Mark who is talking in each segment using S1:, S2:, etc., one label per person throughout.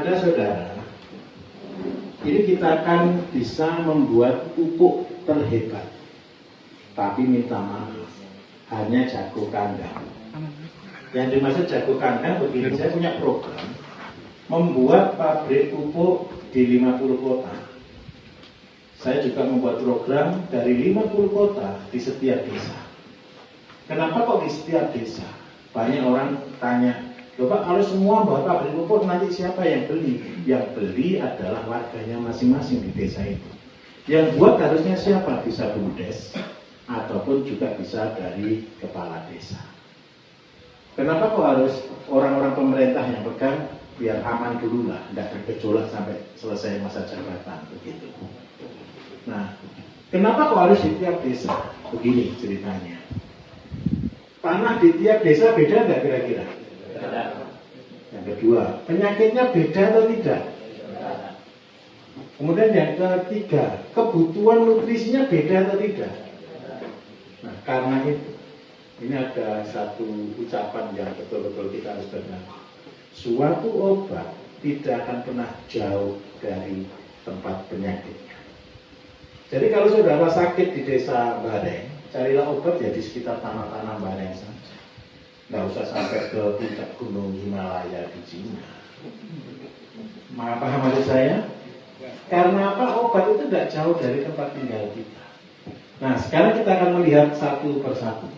S1: Saudara-saudara, ini kita akan bisa membuat pupuk terhebat. Tapi minta maaf, hanya jago kandang. Yang dimaksud jago kandang begini, saya punya program membuat pabrik pupuk di 50 kota. Saya juga membuat program dari 50 kota di setiap desa. Kenapa kok di setiap desa? Banyak orang tanya, Bapak, kalau semua buat pabrik pupuk nanti siapa yang beli? Yang beli adalah warganya masing-masing di desa itu. Yang buat harusnya siapa? Bisa BUMDes ataupun juga bisa dari kepala desa. Kenapa kok harus orang-orang pemerintah yang pegang? Biar aman dulu lah, tidak bergejolak sampai selesai masa jabatan begitu. Nah, kenapa kok harus di tiap desa? Begini ceritanya. Tanah di tiap desa beda nggak kira-kira? Yang kedua, penyakitnya beda atau tidak? Kemudian yang ketiga, kebutuhan nutrisinya beda atau tidak? Nah, karena itu, ini ada satu ucapan yang betul-betul kita harus dengar. Suatu obat tidak akan pernah jauh dari tempat penyakitnya. Jadi kalau saudara sakit di desa Bareng, carilah obat ya di sekitar tanah-tanah Bareng saja. Nggak usah sampai ke puncak gunung Himalaya di Cina. Paham maksud saya? Karena apa? Obat itu tidak jauh dari tempat tinggal kita. Nah, sekarang kita akan melihat satu persatu.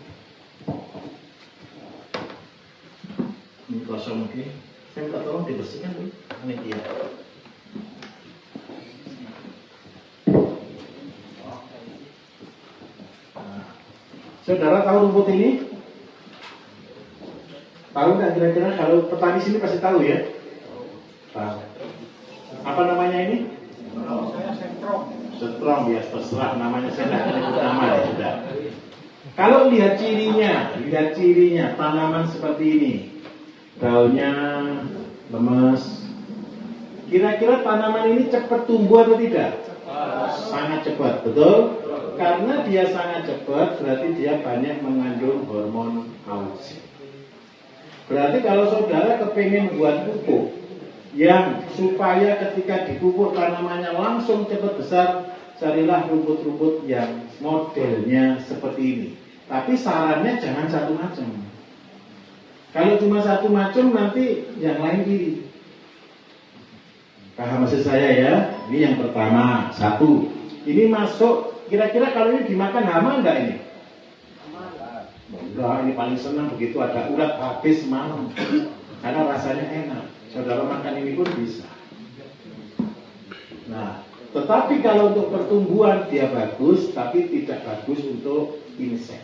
S1: Ini kosong mungkin. Saya minta tolong dibersihkan Bu. Ini dia. Nah, saudara tahu rumput ini? Tahu nggak kira-kira? Kalau petani sini pasti tahu ya. Tahu. Apa namanya ini?
S2: Saya Sentrong.
S1: Sentrong ya, terserah namanya, saya nggak menyebut nama ya sudah. Kalau lihat cirinya tanaman seperti ini, daunnya lemes. Kira-kira tanaman ini cepat tumbuh atau tidak? Sangat cepat, betul? Karena dia sangat cepat, berarti dia banyak mengandung hormon auxin. Berarti kalau saudara kepingin buat pupuk yang supaya ketika dipupuk tanamannya langsung cepat besar, carilah rumput-rumput yang modelnya seperti ini. Tapi sarannya jangan satu macam. Kalau cuma satu macam nanti yang lain kiri. Paham maksud saya ya? Ini yang pertama, satu. Ini masuk, kira-kira kalau ini dimakan hama enggak ini? Enggak, ini paling senang begitu ada ulat habis malam. Karena rasanya enak. Saudara makan ini pun bisa. Nah, tetapi kalau untuk pertumbuhan dia bagus, tapi tidak bagus untuk insek.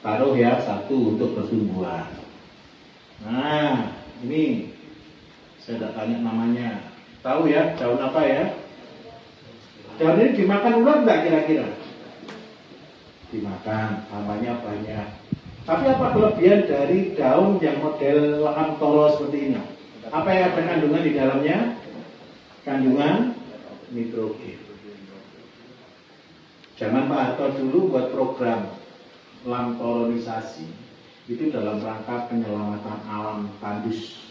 S1: Taruh ya, satu untuk pertumbuhan. Nah, ini saya udah tanya namanya. Tahu ya, daun apa ya? Daun ini dimakan ulat enggak kira-kira? Dimakan, namanya banyak. Tapi apa kelebihan dari daun yang model lahan toro seperti ini? Apa yang ada kandungan di dalamnya? Kandungan nitrogen. Zaman Pak Harto dulu buat program lamtoronisasi itu dalam rangka penyelamatan alam tandus.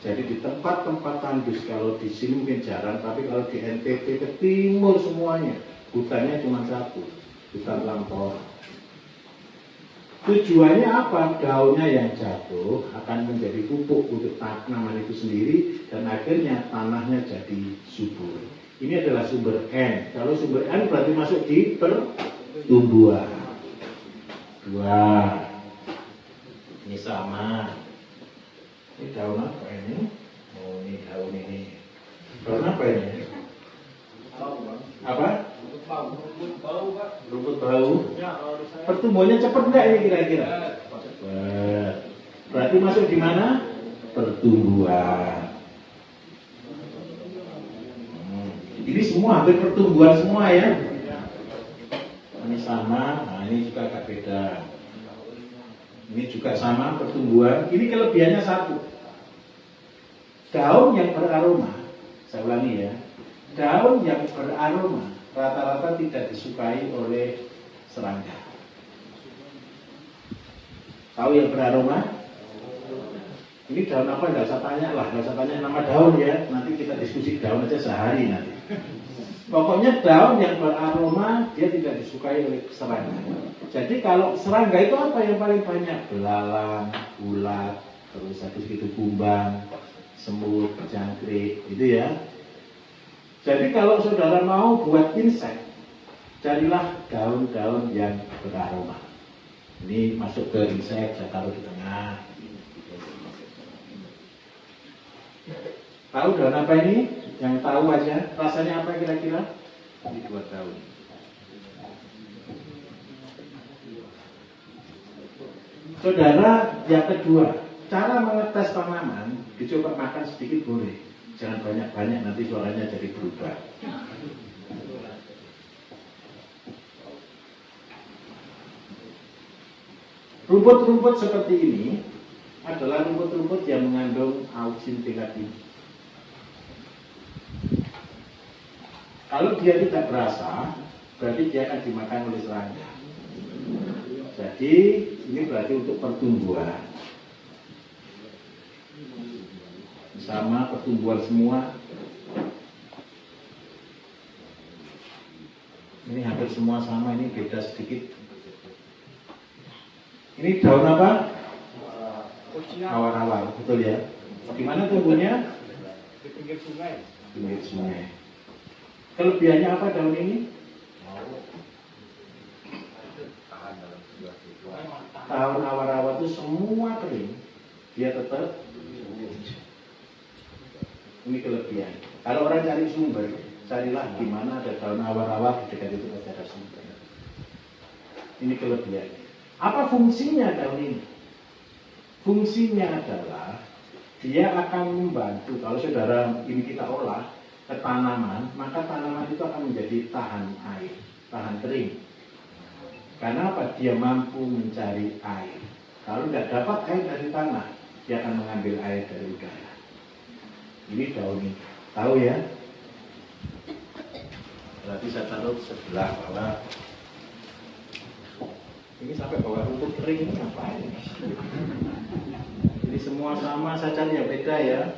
S1: Jadi di tempat-tempat tandus, kalau di sini mungkin jarang, tapi kalau di NTT ke timur semuanya hutannya cuma satu, hutan lamtoro. Tujuannya apa? Daunnya yang jatuh akan menjadi pupuk untuk tanaman itu sendiri dan akhirnya tanahnya jadi subur. Ini adalah sumber N. Kalau sumber N berarti masuk di pertumbuhan. Dua. Ini sama. Ini daun apa ini? Oh, ini daun ini. Daun apa ini? Apa? Rumput bau. Pertumbuhannya cepat enggak ini kira-kira? Cepat. Berarti masuk di mana? Pertumbuhan. Ini semua hampir pertumbuhan semua ya. Ini sama, nah ini juga agak beda. Ini juga sama pertumbuhan. Ini kelebihannya satu. Daun yang beraroma, saya ulangi ya. Daun yang beraroma rata-rata tidak disukai oleh serangga. Tahu yang beraroma? Ini daun apa nggak usah tanya lah, nggak usah tanya nama daun ya. Nanti kita diskusi daun aja sehari nanti. Pokoknya daun yang beraroma dia tidak disukai oleh serangga. Jadi kalau serangga itu apa yang paling banyak? Belalang, ulat, terus habis itu kumbang, semut, jangkrik, gitu ya. Jadi kalau saudara mau buat insek, carilah daun-daun yang beraroma. Ini masuk ke insek, saya taruh di tengah. Tahu daun apa ini? Yang tahu aja. Rasanya apa kira-kira? Ini 2 daun. Saudara, yang kedua, cara mengetes tanaman, dicoba makan sedikit boleh. Jangan banyak-banyak, nanti suaranya jadi berubah. Rumput-rumput seperti ini adalah rumput-rumput yang mengandung auxin tingkat tinggi. Kalau dia tidak berasa, berarti dia akan dimakan oleh serangga. Jadi ini berarti untuk pertumbuhan. Sama pertumbuhan semua. Ini hampir semua sama, ini beda sedikit. Ini daun apa? Awar-awar, betul ya? Di mana tumbuhnya?
S2: Di pinggir sungai.
S1: Pinggir sungai. Kelebihannya apa daun ini? Daun awar-awar itu semua kering, dia tetap. Ini kelebihan. Kalau orang cari sumber, carilah di mana ada daun awar-awar, di dekat itu pasti ada sumber. Ini kelebihan. Apa fungsinya daun ini? Fungsinya adalah dia akan membantu. Kalau saudara ini kita olah ke tanaman, maka tanaman itu akan menjadi tahan air, tahan kering. Karena apa? Dia mampu mencari air. Kalau tidak dapat air dari tanah, dia akan mengambil air dari udara. Ini daun ini. Tahu ya? Berarti saya taruh sebelah bawah. Ini sampai bawah rumput kering ini ngapain? Ini semua sama, saya cari yang beda ya.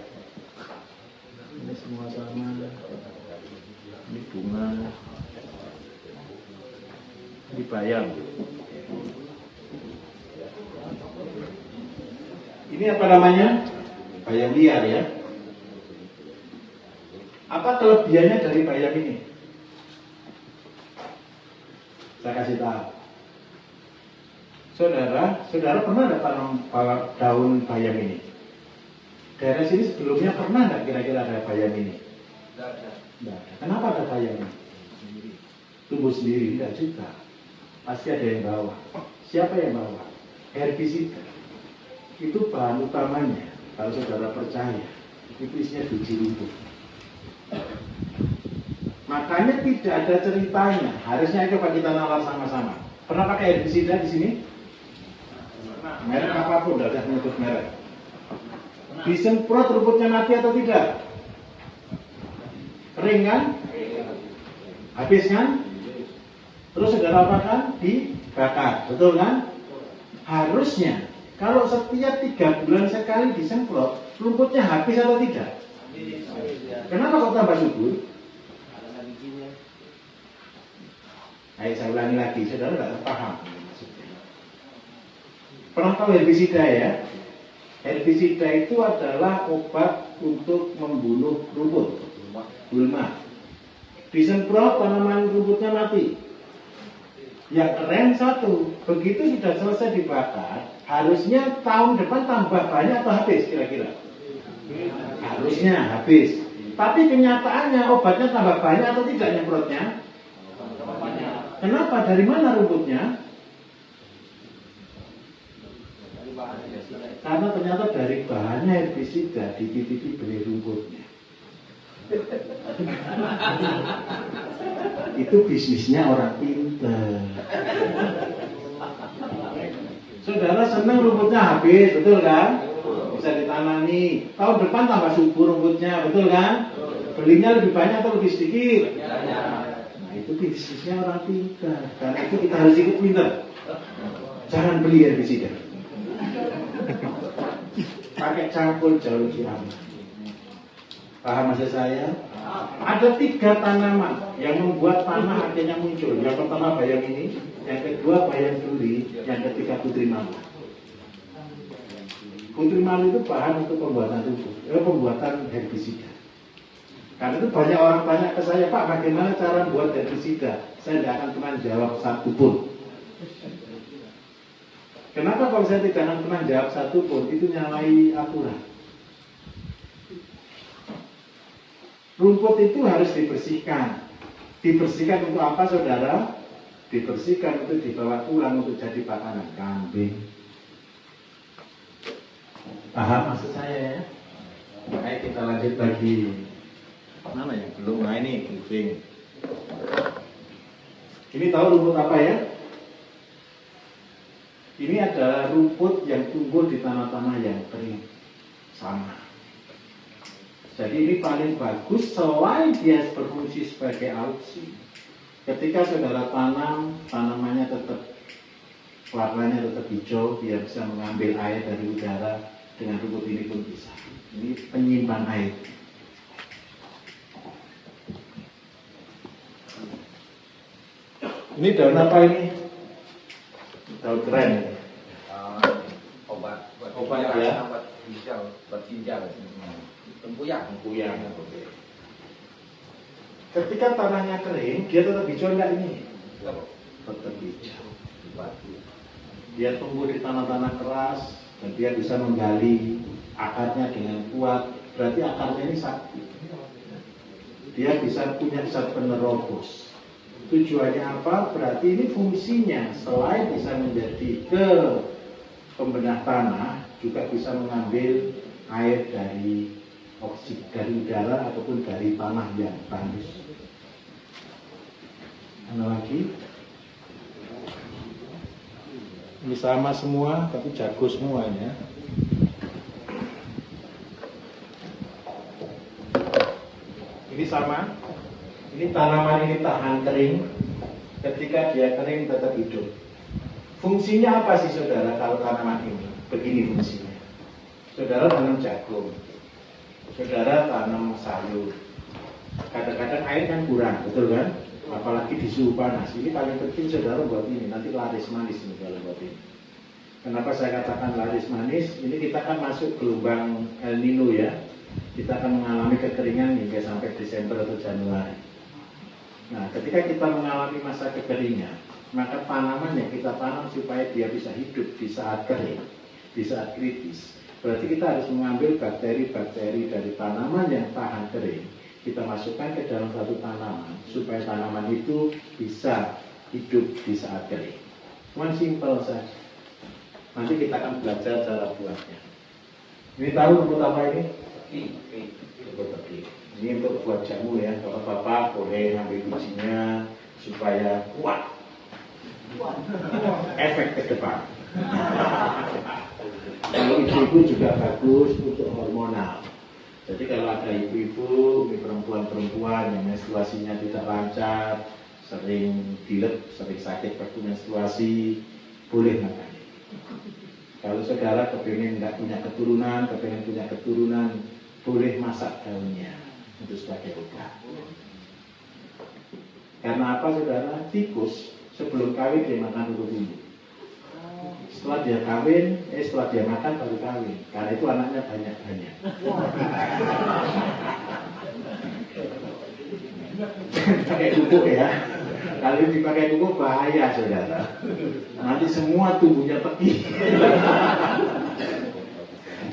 S1: Ini semua sama. Ini bunga. Ini bayam. Ini apa namanya? Bayam liar ya. Apa kelebihannya dari bayam ini? Saya kasih tahu. Saudara pernah nggak tanam daun bayam ini? Daerah sini sebelumnya pernah nggak kira-kira ada bayam ini? Tidak ada. Kenapa ada bayam ini? Tumbuh sendiri? Tidak juga. Pasti ada yang bawa. Siapa yang bawa? Herbisida. Itu bahan utamanya. Kalau saudara percaya, itu isinya biji rumput. Makanya tidak ada ceritanya. Harusnya coba kita nalar sama-sama. Pernah pakai herbisida di sini? Merek apapun, tidak usah menyebut merek. Disemprot rumputnya mati atau tidak? Kering kan? Habis kan? Terus saudara apakan? Dibakar, betul kan? Harusnya kalau setiap 3 bulan sekali disemprot, rumputnya habis atau tidak? Kenapa kok tambah subur? Ayo saya ulangi lagi, saudara tidak paham. Pernah tahu herbisida ya? Herbisida itu adalah obat untuk membunuh rumput, gulma. Disemprot tanaman rumputnya mati. Yang keren satu, begitu sudah selesai dibakar, harusnya tahun depan tambah banyak atau habis kira-kira? Harusnya habis. Tapi kenyataannya obatnya tambah banyak atau tidak nyemprotnya? Kenapa? Dari mana rumputnya? Karena ternyata dari bahannya herbisida dititipi beli rumputnya. Itu bisnisnya orang pintar. Saudara senang rumputnya habis, betul kan? Bisa ditanami. Tahun depan tambah subur rumputnya, betul kan? Belinya lebih banyak atau lebih sedikit? Nah itu bisnisnya orang pintar. Karena itu kita harus ikut pintar. Jangan beli herbisida. pakai cangkul jauh lebih aman. Paham maksud saya? Ada 3 tanaman yang membuat tanah akhirnya muncul. Yang pertama bayam ini, yang kedua bayam duri, yang ketiga putri malu. Putri malu itu bahan untuk pembuatan pembuatan herbisida. Karena itu banyak orang tanya ke saya, Pak, bagaimana cara buat herbisida? Saya tidak akan pernah jawab satu pun. Kenapa kalau saya tidak akan pernah jawab satu pun? Itu nyalahi aturan. Rumput itu harus dibersihkan. Dibersihkan untuk apa, saudara? Dibersihkan untuk dibawa pulang untuk jadi pakanan kambing. Paham maksud saya ya? Baik, kita lanjut lagi. Mana yang belum? Nah ini briefing. Ini tahu rumput apa ya? Ini adalah rumput yang tumbuh di tanah-tanah yang kering. Sama. Jadi ini paling bagus selain dia berfungsi sebagai auxin. Ketika saudara tanam, tanamannya tetap warnanya tetap hijau, dia bisa mengambil air dari udara. Dengan rumput ini pun bisa. Ini penyimpan air. Ini daun apa ini? Daun keren. Obat ya.
S3: Obat ginjal. Tempoyak.
S1: Ketika tanahnya kering, dia tetap hijau enggak ini? Tetap hijau. Dia tumbuh di tanah-tanah keras dan dia bisa menggali akarnya dengan kuat. Berarti akarnya ini sakti. Dia bisa punya zat penerobos. Tujuannya apa? Berarti ini fungsinya selain bisa menjadi ke pembenah tanah, juga bisa mengambil air dari oksigen dari udara ataupun dari tanah yang tandus. Mana lagi? Ini sama semua, tapi jago semuanya. Ini sama. Ini tanaman ini tahan kering. Ketika dia kering tetap hidup. Fungsinya apa sih saudara kalau tanaman ini? Begini fungsinya. Saudara tanam jagung. Saudara tanam sayur. Kadang-kadang air kan kurang, betul kan? Apalagi di suhu panas. Ini paling penting saudara buat ini. Nanti laris manis nih kalau buat ini. Kenapa saya katakan laris manis? Ini kita kan masuk gelombang El Nino ya. Kita akan mengalami kekeringan hingga sampai Desember atau Januari. Nah, ketika kita mengalami masa kekeringan, maka tanaman yang kita tanam supaya dia bisa hidup di saat kering, di saat kritis. Berarti kita harus mengambil bakteri-bakteri dari tanaman yang tahan kering. Kita masukkan ke dalam satu tanaman supaya tanaman itu bisa hidup di saat kering. Cuman simpel saja. Nanti kita akan belajar cara buatnya. Ini tahu rumput apa ini? Rumput tepi. Ini untuk buat jamu ya. Bapak-bapak boleh ambil bijinya supaya kuat. Efek ke depan. Kalau ibu-ibu juga bagus untuk hormonal. Jadi kalau ada ibu-ibu, perempuan-perempuan yang menstruasinya tidak lancar, sering dilet, sering sakit waktu menstruasi, boleh makan. Kalau saudara kepingin nggak punya keturunan, kepingin punya keturunan, boleh masak daunnya untuk sebagai obat. Karena apa saudara? Tikus sebelum kawin dia makan rumput ini. Setelah dia kawin, setelah dia makan baru kawin. Karena itu anaknya banyak-banyak. Pakai pupuk ya. Kalau dipakai pupuk bahaya saudara. Nanti semua tubuhnya pergi.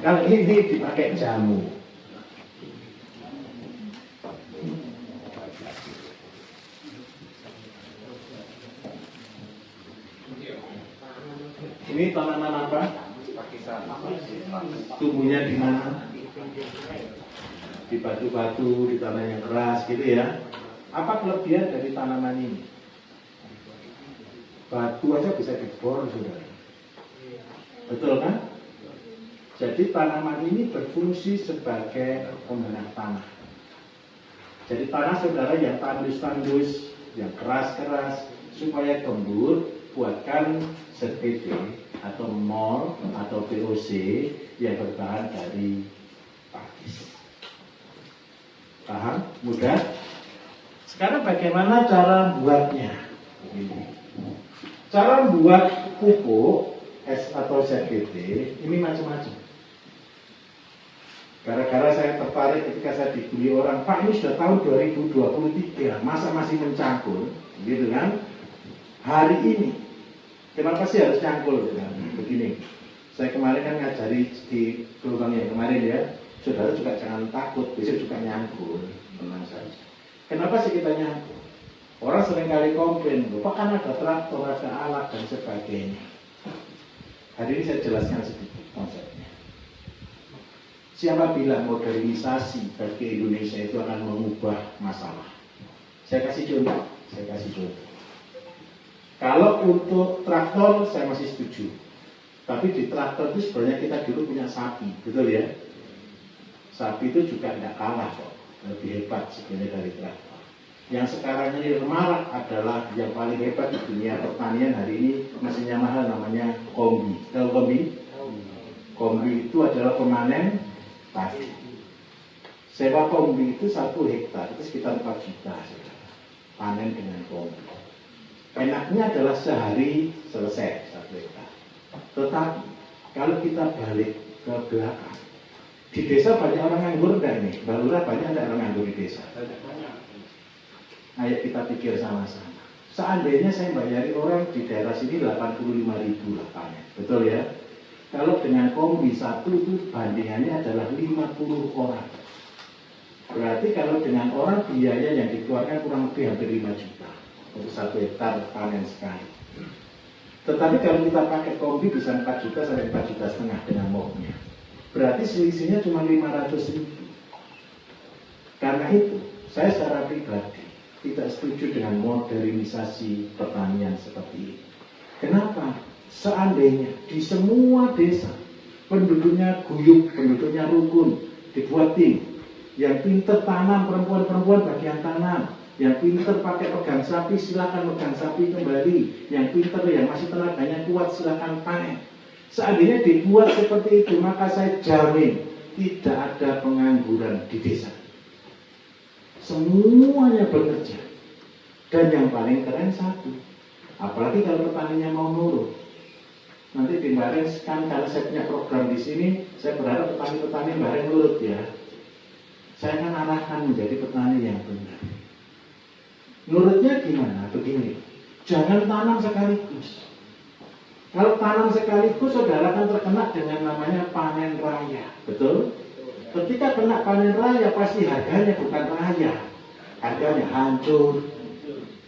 S1: Kalau ini dipakai jamu. Ini tanaman apa? Tumbuhnya di mana? Di batu-batu, di tanah yang keras gitu ya. Apa kelebihan dari tanaman ini? Batu aja bisa dibor, saudara. Betul kan? Jadi tanaman ini berfungsi sebagai pembenah tanah. Jadi tanah saudara yang tandus-tandus, yang keras-keras, supaya gembur, buatkan ZPT atau MOL atau VOC yang berbahan dari pakis. Paham? Mudah? Sekarang bagaimana cara buatnya? Cara buat pupuk S atau ZPT ini macam-macam. Gara-gara saya tertarik ketika saya dibeli orang, Pak ini sudah tahun 2023, masa masih mencangkul, gitu kan? Hari ini, kenapa sih harus cangkul? Gitu kan? Begini, saya kemarin kan ngajari di gelombang yang kemarin ya, saudara juga jangan takut, besok juga nyangkul, tenang saja. Kenapa sih kita nyangkul? Orang seringkali komplain, Pak kan ada traktor, ada alat dan sebagainya. Hari ini saya jelaskan sedikit konsepnya. Siapa bilang modernisasi bagi Indonesia itu akan mengubah masalah? Saya kasih contoh. Kalau untuk traktor saya masih setuju. Tapi di traktor itu sebenarnya kita dulu punya sapi, betul ya? Sapi itu juga tidak kalah kok, lebih hebat sebenarnya dari traktor. Yang sekarang ini marak adalah yang paling hebat di dunia pertanian hari ini mesinnya mahal, namanya kombi. Tahu kombi? Kombi itu adalah pemanen padi. Sewa kombi itu 1 hektar itu sekitar 4 juta panen dengan kombi. Enaknya adalah sehari selesai 1 hektar. Tetapi kalau kita balik ke belakang, di desa banyak orang nganggur enggak nih? Mbak Lurah, banyak enggak orang nganggur di desa? Ayo kita pikir sama-sama. Seandainya saya bayari orang di daerah sini 85.000 lah panen, betul ya? Kalau dengan kombi 1 itu bandingannya adalah 50 orang. Berarti kalau dengan orang biaya yang dikeluarkan kurang lebih hampir 5 juta untuk 1 hektar panen sekali. Tetapi kalau kita pakai kombi bisa 4 juta sampai 4 juta setengah dengan mobnya. Berarti selisihnya cuma 500.000. Karena itu, saya secara pribadi tidak setuju dengan modernisasi pertanian seperti ini. Kenapa? Seandainya di semua desa penduduknya guyup, penduduknya rukun, dibuat tim, yang pinter tanam, perempuan-perempuan bagian tanam, yang pinter pakai pegang sapi silakan pegang sapi kembali, yang pinter yang masih tenaganya kuat silakan panen. Seandainya dibuat seperti itu, maka saya jamin tidak ada pengangguran di desa. Semuanya bekerja. Dan yang paling keren satu, apalagi kalau petaninya mau nurut. Nanti di Bareng kan kalau saya punya program di sini, saya berharap petani-petani Bareng nurut ya. Saya akan arahkan menjadi petani yang benar. Nurutnya gimana? Begini, jangan tanam sekaligus. Kalau tanam sekaligus, saudara akan terkena dengan namanya panen raya, betul? Ketika kena panen raya, pasti harganya bukan raya, harganya hancur.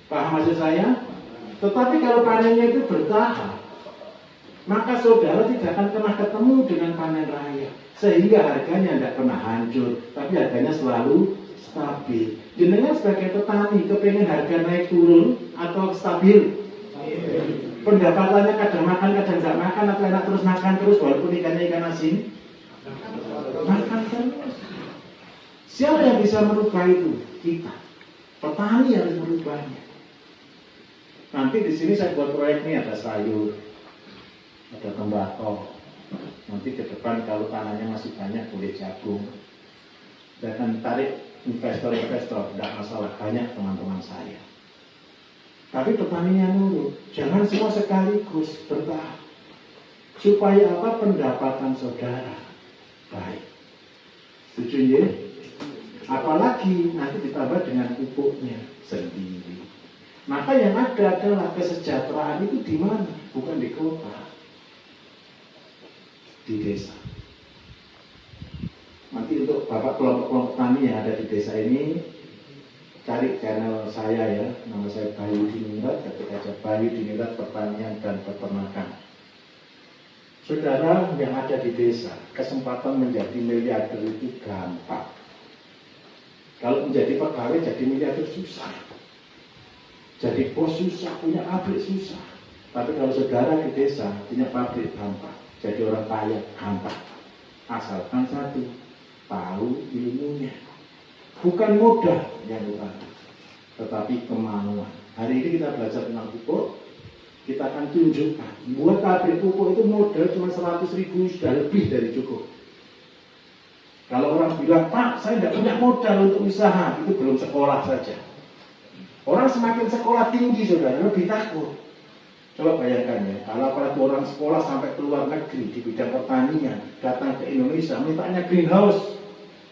S1: Paham maksud saya? Tetapi kalau panennya itu bertahap, maka saudara tidak akan pernah ketemu dengan panen raya, sehingga harganya tidak pernah hancur, tapi harganya selalu stabil. Jenengan sebagai petani kepengen harga naik turun atau stabil? Pendapatannya kadang makan, kadang tidak makan, atau enak terus makan terus walaupun ikannya ikan asin? Makan terus. Siapa yang bisa merubah itu? Kita. Petani harus merubahnya. Nanti di sini saya buat proyek ini ada sayur, ada tembakau. Nanti ke depan kalau tanahnya masih banyak boleh jagung. Saya akan tarik investor-investor, tidak masalah, banyak teman-teman saya. Tapi petaninya nurut, jangan semua sekaligus bertahap. Supaya apa? Pendapatan saudara baik. Setuju ya? Apalagi nanti ditambah dengan pupuknya sendiri. Maka yang ada adalah kesejahteraan itu di mana? Bukan di kota, di desa. Nanti untuk bapak kelompok-kelompok tani yang ada di desa ini, cari channel saya ya, nama saya Bayu Diningrat, ketik aja Bayu Diningrat Pertanian dan Peternakan. Saudara yang ada di desa, kesempatan menjadi miliarder itu gampang. Kalau menjadi pegawai jadi miliarder susah. Jadi bos susah, punya pabrik susah. Tapi kalau saudara di desa punya pabrik gampang, jadi orang kaya gampang. Asalkan satu, tahu ilmunya. Bukan modal yang utama, tetapi kemauan. Hari ini kita belajar tentang pupuk, Kita akan tunjukkan. Buat pabrik pupuk itu modal cuma 100.000 sudah lebih dari cukup. Kalau orang bilang, Pak, saya tidak punya modal untuk usaha, itu belum sekolah saja. Orang semakin sekolah tinggi, saudara, lebih takut. Coba bayangkan ya, kalau apalagi orang sekolah sampai ke luar negeri di bidang pertanian, datang ke Indonesia, mintanya greenhouse,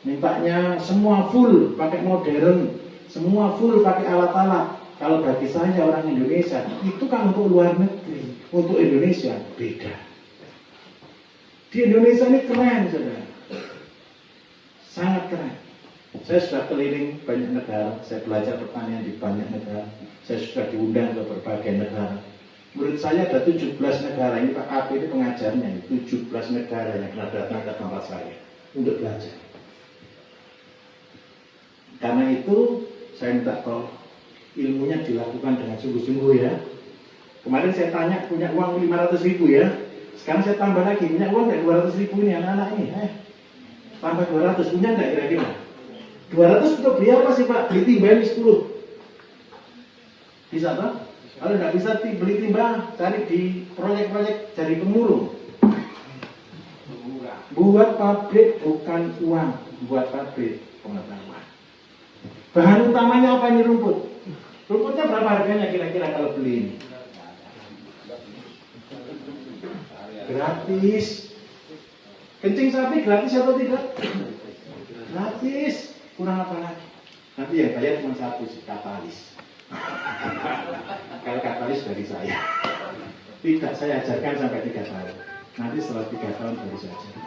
S1: mintanya semua full pakai modern, semua full pakai alat-alat. Kalau bagi saya orang Indonesia, itu kan untuk luar negeri, untuk Indonesia beda. Di Indonesia ini keren, saudara, sangat keren. Saya sudah keliling banyak negara, saya belajar pertanian di banyak negara, saya sudah diundang ke berbagai negara. Menurut saya ada 17 negara, ini Pak AP ini pengajarnya, 17 negara yang pernah datang ke tempat saya untuk belajar. Karena itu saya minta tolong ilmunya dilakukan dengan sungguh-sungguh ya. Kemarin saya tanya punya uang 500.000 ya, sekarang saya tambah lagi, punya uang nggak 200.000 ini anak-anak ini, tambah 200, punya nggak kira-kira? 200 untuk beli apa sih Pak? Beli timba ini 10 bisa tak? Kalau nggak bisa beli timba, cari di proyek-proyek cari pemulung. Buat pabrik bukan uang, buat pabrik pengetahuan. Bahan utamanya apa ini? Rumput. Rumputnya berapa harganya kira-kira kalau beli ini? Gratis. Kencing sapi gratis atau tidak? Gratis. Kurang apa lagi? Nanti yang bayar cuma satu sih, katalis. Kalau katalis dari saya. Tidak saya ajarkan sampai 3 tahun. Nanti setelah 3 tahun baru saya ajarkan.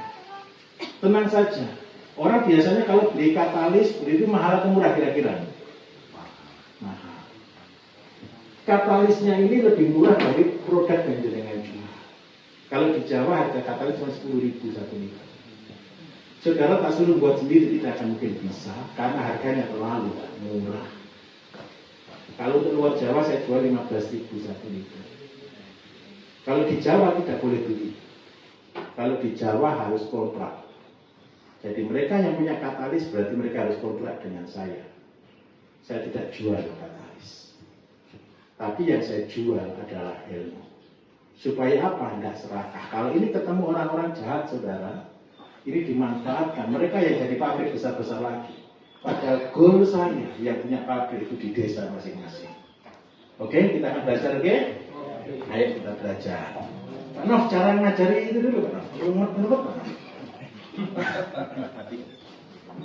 S1: Tenang saja. Orang biasanya kalau beli katalis, beli itu mahal atau murah kira-kira? Mahal. Katalisnya ini lebih murah dari produk yang jenengan jual. Kalau di Jawa harga katalis cuma 10.000 1 liter. Saudara tak suruh buat sendiri tidak akan mungkin bisa, karena harganya terlalu murah. Kalau untuk luar Jawa saya jual 15.000 1 liter. Kalau di Jawa tidak boleh beli. Kalau di Jawa harus kontrak. Jadi mereka yang punya katalis berarti mereka harus kontrak dengan saya. Saya tidak jual katalis. Tapi yang saya jual adalah ilmu. Supaya apa? Tidak serakah. Kalau ini ketemu orang-orang jahat, saudara, ini dimanfaatkan. Mereka yang jadi pabrik besar-besar lagi. Padahal goal saya yang punya pabrik itu di desa masing-masing. Oke, kita akan belajar, oke? Ayo kita belajar. Pak Nof, cara ngajari itu dulu, Pak Nof. Menurut Pak Nof.